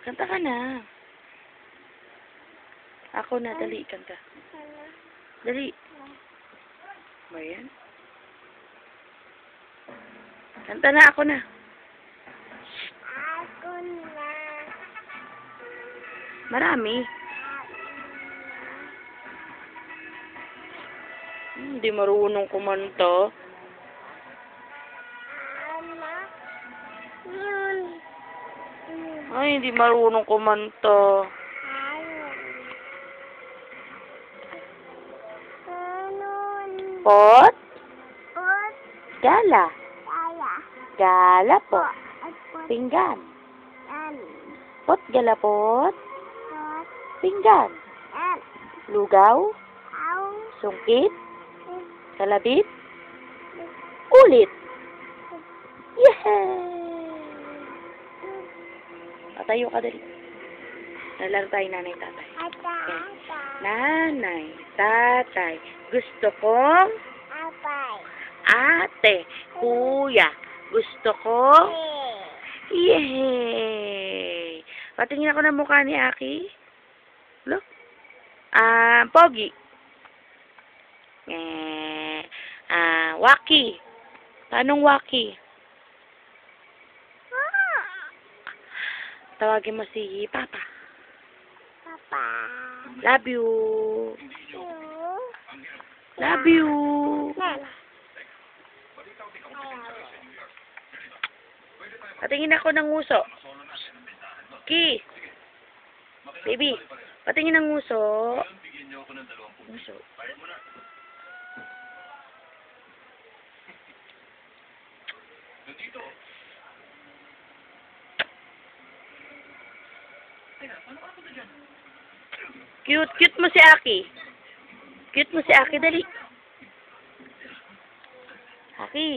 Kanta ka na. Ako na, dali, kanta. Dali. Ba yan? Kanta na, ako na. Ako na. Marami. Hindi marunong kumanta. Anak. Yun. Ay, hindi marunong kumanta. Ayun. Ganun. Pot? Pot. Gala. Kaya. Gala po. At pot. Pinggan. Yan. Pot, gala pot. Pot. Pinggan. Yan. Lugaw. Aw. Sungkit. Kalabit. Ulit. Yehey! Patayo ka dali. Nalaro tayo nanay tatay. Ata. Nanay, tatay. Gusto kong Apay. ate, kuya. Gusto kong Eh. yehey! Patingin ako ng mukha ni Aki. Look. Pogi. Waki. Paanong waki? Tawagin mo si Papa. Papa. Love you. You. Love you. Nan. Patingin ako ng nguso. Ki. Baby, patingin ng nguso. Nguso. Cute mo si Aki. Cute mo si Aki, dali. Aki.